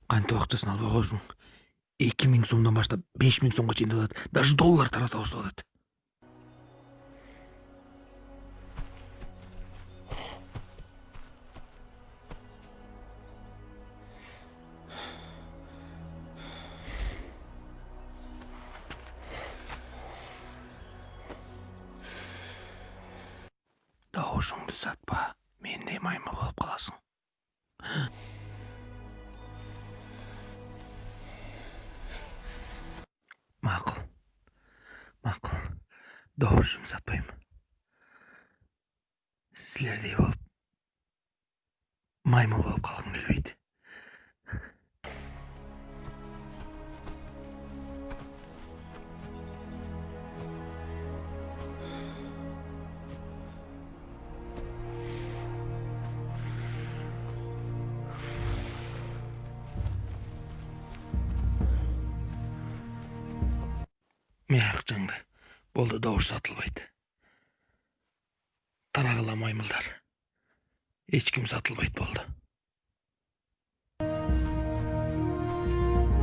Кантип акчасын албай койсуң? 2000 сомдон баштап 5000 сомго чейин алат. Даже доллар тарата баштап атат. Добушуңду сатпа. Мендей маймыл болуп каласың. Макул. Макул. Добушуңду сатпайм. Силердей болуп маймыл болуп калгым келбейт. Мен акчаңды. Болду, добуш сатылбайт. Тарагыла маймылдар. Эч ким сатылбайт болду.